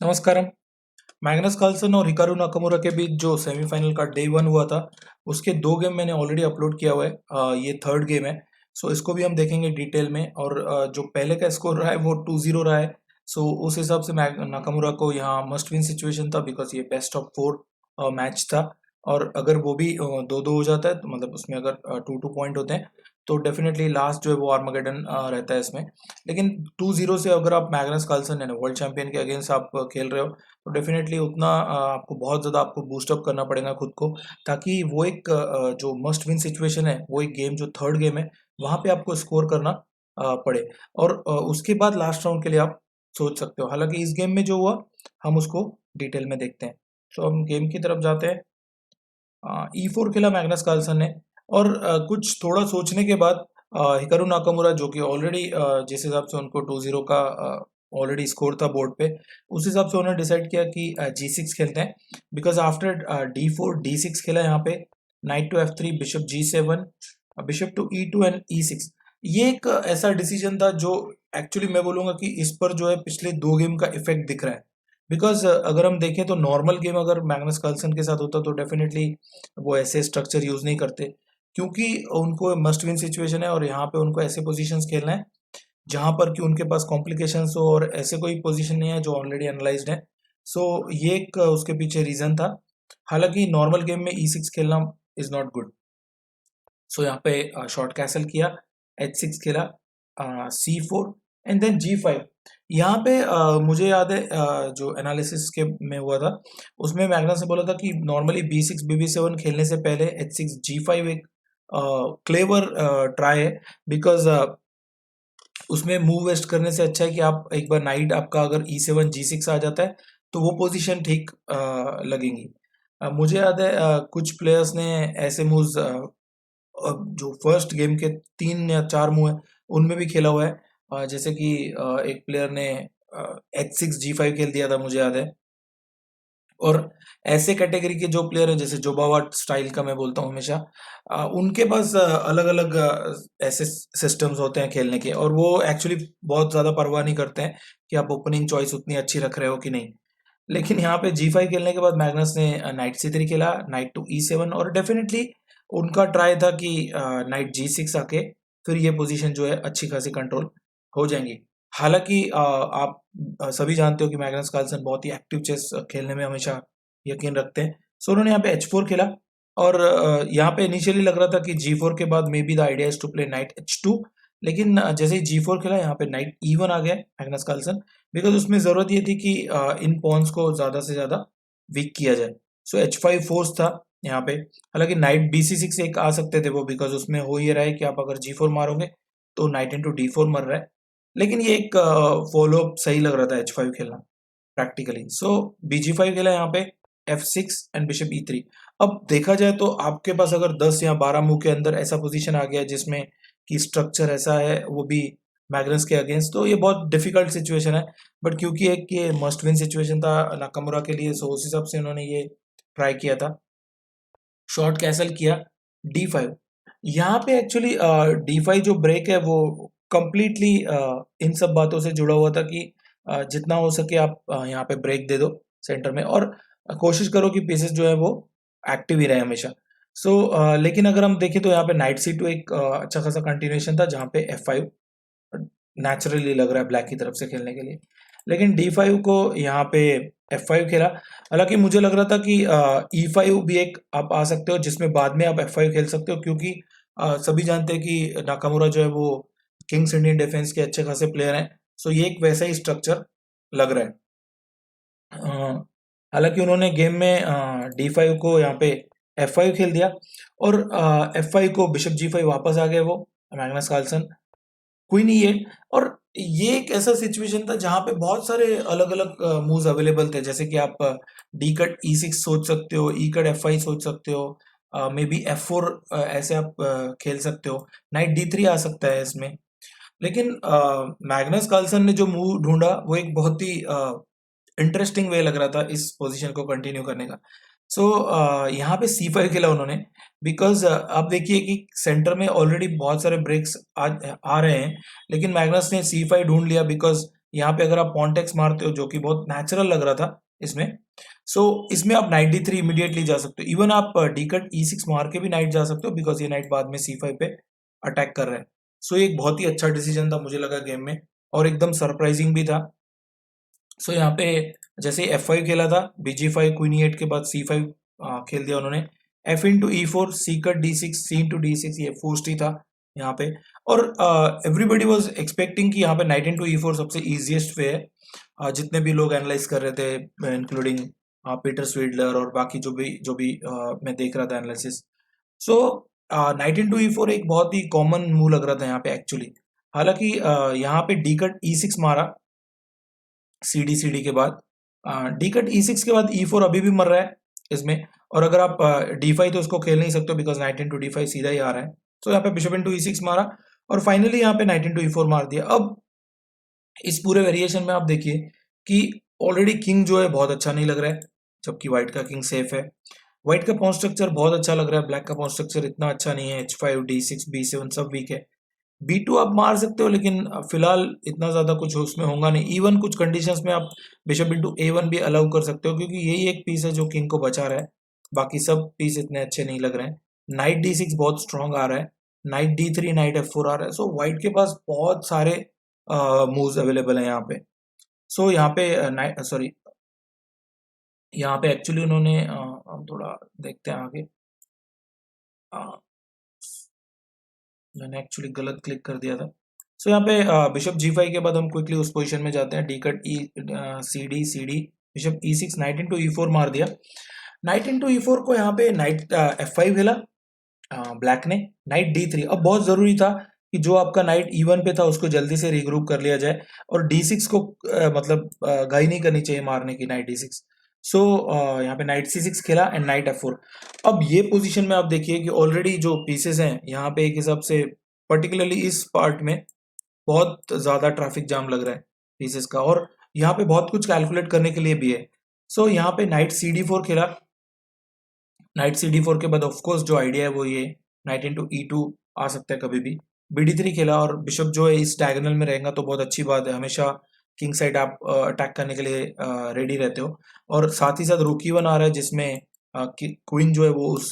नमस्कारम। Magnus Carlsen और Hikaru Nakamura के बीच जो सेमीफाइनल का डे वन हुआ था, उसके 2 गेम मैंने ऑलरेडी अपलोड किया हुआ है। ये थर्ड गेम है, सो इसको भी हम देखेंगे डिटेल में। और जो पहले का स्कोर रहा है वो 2-0 रहा है। सो उस हिसाब से नाकामुरा को यहाँ मस्ट विन सिचुएशन था, बिकॉज ये बेस्ट ऑफ 4 मैच था। और अगर वो भी 2-2 हो जाता है, तो मतलब उसमें अगर 2-2 पॉइंट होते हैं, तो डेफिनेटली लास्ट जो है वो आर्मागेडन रहता है इसमें। लेकिन 2-0 से अगर आप मैग्नस कार्लसन यानी वर्ल्ड चैंपियन के अगेंस्ट आप खेल रहे हो, तो डेफिनेटली उतना आपको बहुत ज़्यादा आपको बूस्टअप करना पड़ेगा खुद को, ताकि वो एक जो मस्ट विन सिचुएशन है, वो एक गेम जो थर्ड गेम है, वहाँ पे आपको स्कोर करना पड़े। और उसके बाद लास्ट राउंड के लिए आप सोच सकते हो। हालांकि इस गेम में जो हुआ, हम उसको डिटेल में देखते हैं। तो हम गेम की तरफ जाते हैं। E4 खेला मैग्नस कार्लसन ने, और कुछ थोड़ा सोचने के बाद हिकारू नाकामुरा, जो कि ऑलरेडी जिस हिसाब से उनको 2-0 का ऑलरेडी स्कोर था बोर्ड पे, उस हिसाब से उन्होंने डिसाइड किया कि G6 खेलते हैं। बिकॉज आफ्टर D4 D6 खेला यहाँ पे, knight to F3, bishop G7, bishop to E2 and E6। ये एक ऐसा डिसीजन था जो एक्चुअली मैं बोलूँगा कि इस पर जो है पिछले 2 गेम का इफेक्ट दिख रहा है। बिकॉज अगर हम देखें तो नॉर्मल गेम अगर मैग्नस कार्लसन के साथ होता, तो डेफिनेटली वो ऐसे स्ट्रक्चर यूज नहीं करते, क्योंकि उनको मस्ट विन सिचुएशन है और यहाँ पे उनको ऐसे पोजीशंस खेलना है जहाँ पर कि उनके पास कॉम्प्लिकेशंस हो, और ऐसे कोई पोजीशन नहीं है जो ऑलरेडी एनालाइज्ड है। सो ये एक उसके पीछे रीजन था। हालांकि नॉर्मल गेम में E6 खेलना इज नॉट गुड। सो यहाँ पे शॉर्ट कैसल किया, H6 खेला, C4 एंड देन G5। यहाँ पे मुझे याद है जो एनालिसिस के में हुआ था, उसमें मैग्नस ने बोला था कि नॉर्मली B6 BB7 खेलने से पहले H6 G5 एक क्लेवर ट्राई है। बिकॉज उसमें मूव वेस्ट करने से अच्छा है कि आप एक बार नाइट आपका अगर E7 G6 आ जाता है, तो वो पोजीशन ठीक लगेंगी। मुझे याद है कुछ प्लेयर्स ने ऐसे मूव्स जो फर्स्ट गेम के 3 या 4 मुंह है, उनमें भी खेला हुआ है। जैसे कि एक प्लेयर ने H6 G5 खेल दिया था, मुझे याद है। और ऐसे कैटेगरी के जो प्लेयर हैं, जैसे जोबावाट स्टाइल का मैं बोलता हूँ हमेशा, उनके पास अलग अलग ऐसे सिस्टम्स होते हैं खेलने के, और वो एक्चुअली बहुत ज़्यादा परवाह नहीं करते हैं कि आप ओपनिंग चॉइस उतनी अच्छी रख रहे हो कि नहीं। लेकिन यहाँ पे G5 खेलने के बाद मैग्नस ने नाइट C3 खेला, नाइट टू E7, और डेफिनेटली उनका ट्राई था कि नाइट G6 आके फिर ये पोजीशन जो है अच्छी खासी कंट्रोल हो जाएंगी। हालांकि आप सभी जानते हो कि मैग्नस कार्लसन बहुत ही एक्टिव चेस खेलने में हमेशा यकीन रखते हैं। सो उन्होंने यहाँ पे H4 खेला, और यहाँ पे इनिशियली लग रहा था कि G4 के बाद maybe the idea is to play knight H2। लेकिन जैसे ही G4 खेला, यहाँ पे नाइट E1 आ गया मैग्नस कार्लसन, बिकॉज उसमें ज़रूरत ये थी कि इन पॉन्स को ज़्यादा से ज़्यादा वीक किया जाए। सो H5 फोर्स था यहाँ पे। हालांकि नाइट BC6 एक आ सकते थे वो, बिकॉज उसमें हो ये रहा है कि आप अगर G4 मारोगे तो नाइट इंटू D4 मर रहा है। लेकिन ये एक फॉलो अप सही लग रहा था H5 खेलना प्रैक्टिकली। सो BG5 खेला यहाँ पे, F6 एंड बिशप E3। अब देखा जाए तो आपके पास अगर 10 या 12 मुंह के अंदर ऐसा पोजीशन आ गया जिसमें कि स्ट्रक्चर ऐसा है, वो भी मैग्नस के अगेंस्ट, तो ये बहुत डिफिकल्ट सिचुएशन है। बट क्योंकि एक ये मस्ट विन सिचुएशन था नाकामुरा के लिए, सो उस हिसाब से उन्होंने ये ट्राई किया था। शॉर्ट कैसल किया, D5। यहाँ पे एक्चुअली D5 जो ब्रेक है वो कंप्लीटली इन सब बातों से जुड़ा हुआ था कि जितना हो सके आप यहाँ पे ब्रेक दे दो सेंटर में, और कोशिश करो कि पीसेस जो है वो एक्टिव ही रहे हमेशा। सो लेकिन अगर हम देखें तो यहाँ पे नाइट C2 एक अच्छा खासा कंटिन्यूएशन था, जहाँ पे F5 नेचुरली लग रहा है ब्लैक की तरफ से खेलने के लिए। लेकिन D5 को यहाँ पे F5 खेला। हालांकि मुझे लग रहा था कि E5 भी एक आप आ सकते हो, जिसमें बाद में आप F5 खेल सकते हो, क्योंकि सभी जानते हैं कि नाकामुरा जो है वो किंग्स इंडियन डिफेंस के अच्छे खासे प्लेयर हैं। सो ये एक वैसा ही स्ट्रक्चर लग रहा है। हालांकि उन्होंने गेम में D5 को यहाँ पे F5 खेल दिया, और F5 को बिशप G5 वापस आ गए वो मैग्नस कार्लसन, क्वीन E8। और ये एक ऐसा सिचुएशन था जहाँ पे बहुत सारे अलग अलग मूव्स अवेलेबल थे, जैसे कि आप डी कट E6 सोच सकते हो, ई कट F5 सोच सकते हो, मे बी F4 ऐसे आप खेल सकते हो, नाइट D3 आ सकता है इसमें। लेकिन मैग्नस कार्लसन ने जो मूव ढूंढा, वो एक बहुत ही इंटरेस्टिंग वे लग रहा था इस पोजीशन को कंटिन्यू करने का। सो यहाँ पे C5 खेला उन्होंने, बिकॉज आप देखिए कि सेंटर में ऑलरेडी बहुत सारे ब्रेक्स आ रहे हैं, लेकिन मैग्नस ने C5 ढूंढ लिया, बिकॉज यहाँ पे अगर आप पॉन टेक्स मारते हो, जो कि बहुत नेचुरल लग रहा था इसमें, सो इसमें आप नाइट D3 इमीडिएटली जा सकते हो। इवन आप डी कट E6 मार के भी नाइट जा सकते हो, बिकॉज ये नाइट बाद में C5 पे अटैक कर रहा है। सो ये एक बहुत ही अच्छा डिसीजन था मुझे लगा गेम में, और एकदम सरप्राइजिंग भी था। सो यहाँ पे जैसे F5 खेला था, BG5 क्वीन E8 के बाद C5 खेल दिया उन्होंने, F into E4, C cut D6, C into D6, ये फोर्स्ट ही था यहाँ पे। और एवरीबडी वाज एक्सपेक्टिंग कि यहाँ पे नाइट इंटू E4 सबसे इजीएस्ट वे है, जितने भी लोग एनालाइज कर रहे थे, इंक्लूडिंग पीटर स्वीडलर और बाकी जो भी मैं देख रहा था एनालिसिस। सो नाइट इंटू E4 एक बहुत ही कॉमन मूव लग रहा था यहाँ पे एक्चुअली। हालांकि यहाँ पे डी कट E6 मारा सी डी के बाद, डी कट E6 के बाद E4 अभी भी मर रहा है इसमें, और अगर आप D5 तो उसको खेल नहीं सकते बिकॉज नाइट इंटू D5 सीधा ही आ रहा है। तो यहाँ पे बिशप इंटू E6 मारा, और फाइनली यहाँ पे नाइट इंटू E4 मार दिया। अब इस पूरे वेरिएशन में आप देखिए कि ऑलरेडी किंग जो है बहुत अच्छा नहीं लग रहा है, जबकि व्हाइट का किंग सेफ है। व्हाइट का पॉन स्ट्रक्चर बहुत अच्छा लग रहा है, ब्लैक का पॉन स्ट्रक्चर इतना अच्छा नहीं है, H5 D6 B7 सब वीक है। B2 आप मार सकते हो, लेकिन फिलहाल इतना ज्यादा कुछ उसमें होगा नहीं। इवन कुछ कंडीशंस में आप बिशप इंटू A1 भी अलाउ कर सकते हो, क्योंकि यही एक पीस है जो किंग को बचा रहा है, बाकी सब पीस इतने अच्छे नहीं लग रहे हैं। नाइट D6 बहुत स्ट्रांग आ रहा है, नाइट D3, नाइट F4 आ रहा है। सो व्हाइट के पास बहुत सारे मूव्स अवेलेबल हैं यहाँ पे। सो यहाँ पे सॉरी, यहाँ पे एक्चुअली उन्होंने हम थोड़ा देखते हैं आगे। मैंने एक्चुअली गलत क्लिक कर दिया था। सो यहाँ पे बिशप G5 के बाद हम क्विकली उस पोजीशन में जाते हैं, D cut C D bishop E6, knight into E4 मार दिया। नाइट इंटू E4 को यहाँ पे नाइट F5 खेला ब्लैक ने, नाइट D3। अब बहुत जरूरी था कि जो आपका नाइट E1 पे था उसको जल्दी से रिग्रुप कर लिया जाए, और D6 को मतलब घाई नहीं करनी चाहिए मारने की, नाइट D6। सो यहाँ पे नाइट C6 खेला एंड नाइट F4। अब ये पोजीशन में आप देखिए कि ऑलरेडी जो पीसेस हैं यहाँ पे एक हिसाब से, पर्टिकुलरली इस पार्ट में बहुत ज्यादा ट्रैफिक जाम लग रहा है पीसेस का, और यहाँ पे बहुत कुछ कैलकुलेट करने के लिए भी है। सो यहाँ पे नाइट CD4 खेला, नाइट CD4 के बाद ऑफकोर्स जो आइडिया है वो ये नाइट इंटू E2 आ सकता है कभी भी। BD3 खेला, और बिशप जो है इस डायगोनल में रहेगा तो बहुत अच्छी बात है, हमेशा किंग साइड आप अटैक करने के लिए रेडी रहते हो। और साथ ही साथ रूक E1 आ रहा है, जिसमें क्वीन जो है वो उस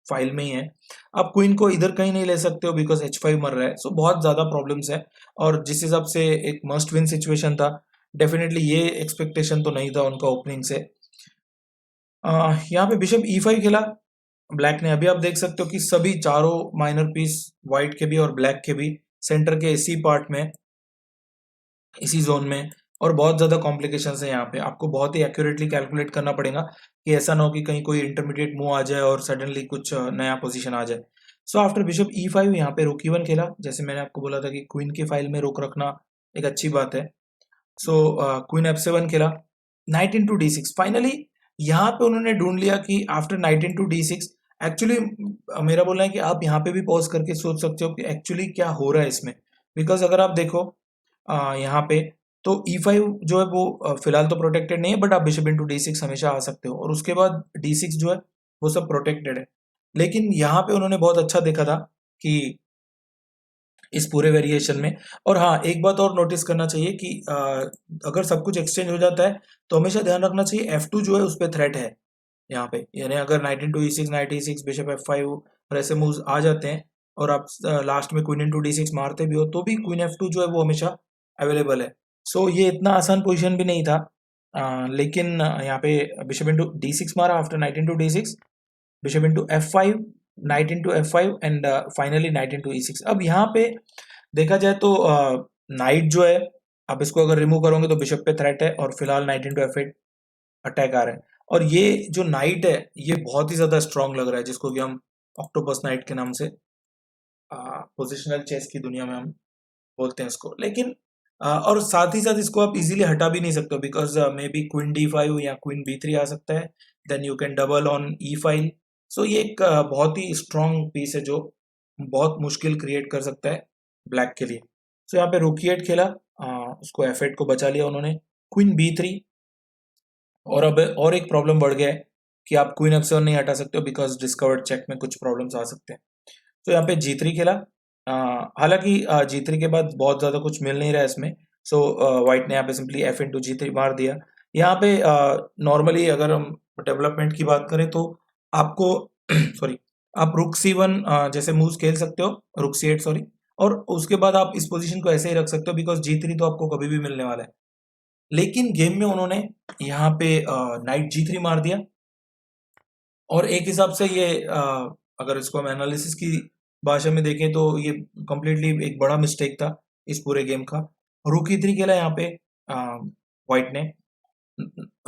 फाइल में ही है। आप क्वीन को इधर कहीं नहीं ले सकते हो बिकॉज H5 मर रहा है। सो बहुत ज्यादा प्रॉब्लम्स है, और जिस हिसाब से एक मस्ट विन सिचुएशन था, डेफिनेटली ये एक्सपेक्टेशन तो नहीं था उनका ओपनिंग से। यहाँ पे बिशप E5 खेला ब्लैक ने। अभी आप देख सकते हो कि सभी चारों माइनर पीस, व्हाइट के भी और ब्लैक के भी, सेंटर के इसी पार्ट में, इसी जोन में, और बहुत ज्यादा कॉम्प्लिकेशंस है यहाँ पे। आपको बहुत ही एक्यूरेटली कैलकुलेट करना पड़ेगा कि ऐसा ना हो कि कहीं कोई इंटरमीडिएट मूव आ जाए और सडनली कुछ नया पोजीशन आ जाए। सो आफ्टर बिशप E5 यहाँ पे रुक E1 खेला, जैसे मैंने आपको बोला था कि क्वीन की फाइल में रुक रखना एक अच्छी बात है। सो क्वीन F7 खेला, नाइट इंटू D6। फाइनली यहाँ पे उन्होंने ढूंढ लिया कि after night into D6, actually मेरा बोलना है कि आप यहाँ पे भी पॉज करके सोच सकते हो कि एक्चुअली क्या हो रहा है इसमें। बिकॉज अगर आप देखो यहाँ पे, तो E5 जो है वो फिलहाल तो प्रोटेक्टेड नहीं है, बट आप बिशप इंटू D6 हमेशा आ सकते हो, और उसके बाद D6 जो है वो सब प्रोटेक्टेड है। लेकिन यहाँ पे उन्होंने बहुत अच्छा देखा था कि इस पूरे वेरिएशन में। और हाँ, एक बात और नोटिस करना चाहिए कि अगर सब कुछ एक्सचेंज हो जाता है तो हमेशा ध्यान रखना चाहिए F2 जो है उस पर थ्रेट है यहाँ पे। यानी अगर night into E6, night E6, bishop F5 और ऐसे मूव्स आ जाते हैं, और आप लास्ट में क्वीन इंटू D6 मारते भी हो, तो भी क्वीन F2 जो है वो हमेशा अवेलेबल है। सो ये इतना आसान पोजिशन भी नहीं था, लेकिन यहाँ पे बिशप इंटू D6 मारा after night into D6, bishop into F5, night into F5 and finally night into E6। अब यहाँ पे देखा जाए तो नाइट जो है, आप इसको अगर रिमूव करोगे तो बिशप पे थ्रेट है, और फिलहाल नाइट इंटू F8 अटैक आ रहा है। और ये जो नाइट है ये बहुत ही ज्यादा स्ट्रांग लग रहा है, जिसको कि हम ऑक्टोपस नाइट के नाम से पोजिशनल चेस की दुनिया में हम बोलते हैं इसको। लेकिन और साथ ही साथ इसको आप इजीली हटा भी नहीं सकते हो, because may be queen D5 या क्वीन B3 आ सकता है, then you can double on E file. So ये एक बहुत ही स्ट्रांग पीस है जो बहुत मुश्किल क्रिएट कर सकता है ब्लैक के लिए। सो यहाँ पे रूक E8 खेला, उसको F8 को बचा लिया उन्होंने, क्वीन B3। और अब और एक प्रॉब्लम बढ़ गया है कि आप क्वीन F7 नहीं हटा सकते हो, बिकॉज डिस्कवर्ड चेक में कुछ प्रॉब्लम्स आ सकते हैं। तो यहाँ पे G3 खेला, हालांकि G3 के बाद बहुत ज़्यादा कुछ मिल नहीं रहा है इसमें। सो व्हाइट ने यहाँ पे सिंपली एफ इंटू G3 मार दिया। यहाँ पे नॉर्मली अगर हम डेवलपमेंट की बात करें तो आपको सॉरी, आप रुक C1 जैसे मूव्स खेल सकते हो, रुक C8 सॉरी, और उसके बाद आप इस पोजीशन को ऐसे ही रख सकते हो बिकॉज G3 तो आपको कभी भी मिलने वाला है। लेकिन गेम में उन्होंने यहाँ पे नाइट G3 मार दिया, और एक हिसाब से ये अगर इसको हम एनालिसिस की भाषा में देखें तो ये कंप्लीटली एक बड़ा मिस्टेक था इस पूरे गेम का। रुक E3 खेला यहाँ पे व्हाइट ने,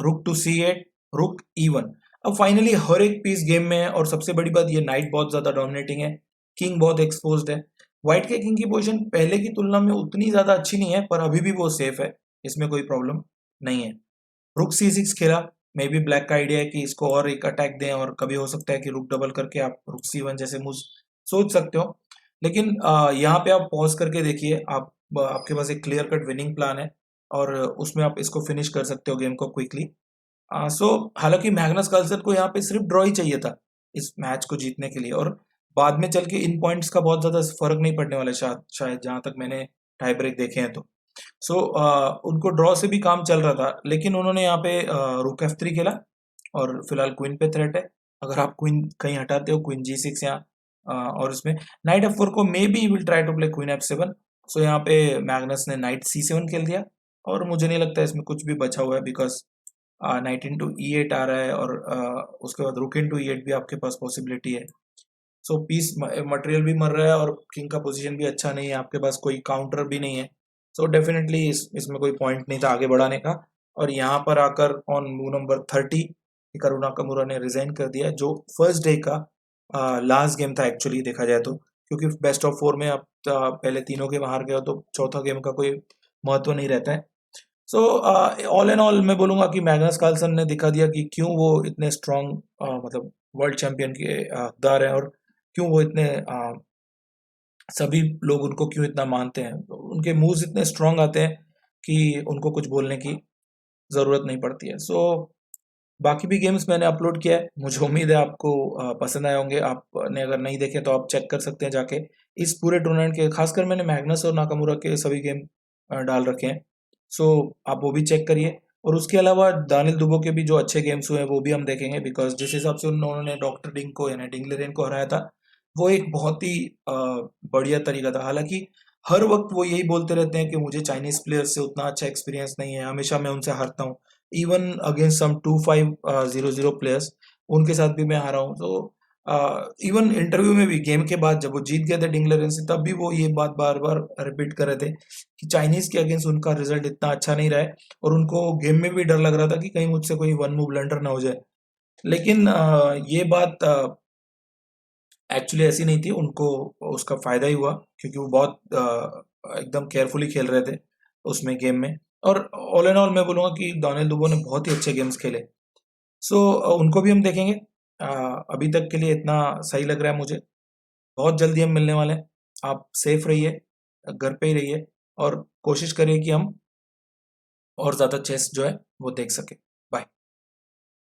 रुक टू C8, रुक E1। अब फाइनली हर एक पीस गेम में है, और सबसे बड़ी बात ये नाइट बहुत ज्यादा डोमिनेटिंग है, किंग बहुत एक्सपोज्ड है। व्हाइट के किंग की पोजीशन पहले की तुलना में उतनी ज्यादा अच्छी नहीं है, पर अभी भी वो सेफ है, इसमें कोई प्रॉब्लम नहीं है। रुक C6 खेला, मे बी ब्लैक का आइडिया है कि इसको और एक अटैक दें, और कभी हो सकता है कि रुक डबल करके आप रुक C1 जैसे मूव सोच सकते हो। लेकिन यहाँ पे आप पॉज करके देखिए, आपके पास एक क्लियर कट विनिंग प्लान है, और उसमें आप इसको फिनिश कर सकते हो गेम को क्विकली। सो हालांकि मैग्नस कार्लसन को यहाँ पे सिर्फ ड्रॉ ही चाहिए था इस मैच को जीतने के लिए, और बाद में चल के इन पॉइंट्स का बहुत ज्यादा फर्क नहीं पड़ने वाला है, शायद जहां तक मैंने टाई ब्रेक देखे हैं तो। सो उनको ड्रॉ से भी काम चल रहा था, लेकिन उन्होंने यहाँ पे रुक F3 खेला, और फिलहाल क्वीन पे थ्रेट है। अगर आप क्वीन कहीं हटाते हो, क्वीन G6 यहाँ, और इसमें नाइट F4 को maybe will try to play queen F7। So यहाँ पे मैग्नस ने नाइट C7 खेल दिया, और मुझे नहीं लगता इसमें कुछ भी बचा हुआ है बिकॉज नाइट इंटू E8 आ रहा है, और उसके बाद रुक इंटू E8 भी आपके पास पॉसिबिलिटी है। सो पीस मटेरियल भी मर रहा है, और किंग का पोजीशन भी अच्छा नहीं है, आपके पास कोई काउंटर भी नहीं है। सो डेफिनेटली इसमें कोई पॉइंट नहीं था आगे बढ़ाने का। और यहाँ पर आकर on move number 30 Hikaru Nakamura ने रिजाइन कर दिया, जो फर्स्ट डे का लास्ट गेम था एक्चुअली देखा जाए तो, क्योंकि बेस्ट ऑफ 4 में आप पहले तीनों गेम हार गए हो तो चौथा गेम का कोई महत्व नहीं रहता है। सो ऑल एंड ऑल मैं बोलूंगा कि मैग्नस कार्लसन ने दिखा दिया कि क्यों वो इतने स्ट्रॉन्ग मतलब वर्ल्ड चैंपियन के हकदार हैं, और क्यों वो इतने सभी लोग उनको क्यों इतना मानते हैं। उनके मूव्स इतने स्ट्रॉन्ग आते हैं कि उनको कुछ बोलने की ज़रूरत नहीं पड़ती है। सो बाकी भी गेम्स मैंने अपलोड किया है, मुझे उम्मीद है आपको पसंद आए होंगे। आपने अगर नहीं देखे तो आप चेक कर सकते हैं जाके इस पूरे टूर्नामेंट के, खासकर मैंने मैग्नस और नाकामुरा के सभी गेम डाल रखे हैं। सो आप वो भी चेक करिए, और उसके अलावा दानिल दुबो के भी जो अच्छे गेम्स हुए हैं वो भी हम देखेंगे, बिकॉज जिस हिसाब से उन्होंने डॉक्टर डिंग को यानी डिंगलेरेन को हराया था, वो एक बहुत ही बढ़िया तरीका था। हालांकि हर वक्त वो यही बोलते रहते हैं कि मुझे चाइनीज प्लेयर्स से उतना अच्छा एक्सपीरियंस नहीं है, हमेशा मैं उनसे हारता हूँ, इवन अगेंस्ट सम 2500 प्लेयर्स उनके साथ भी मैं हारा हूँ। तो इवन इंटरव्यू में भी गेम के बाद जब वो जीत गए थे डिंगलेरन से, तब भी वो ये बात बार बार रिपीट कर रहे थे कि चाइनीज के अगेंस्ट उनका रिजल्ट इतना अच्छा नहीं रहा है, और उनको गेम में भी डर लग रहा था कि कहीं मुझसे कोई वन मूव ब्लंडर ना हो जाए। लेकिन ये बात एक्चुअली ऐसी नहीं थी, उनको उसका फायदा ही हुआ, क्योंकि वो बहुत एकदम केयरफुली खेल रहे थे उसमें गेम में। और ऑल एंड ऑल मैं बोलूँगा कि दानिल दुबो ने बहुत ही अच्छे गेम्स खेले। सो उनको भी हम देखेंगे। अभी तक के लिए इतना सही लग रहा है मुझे। बहुत जल्दी हम मिलने वाले हैं। आप सेफ रहिए, घर पे ही रहिए, और कोशिश करिए कि हम और ज़्यादा चेस जो है वो देख सकें।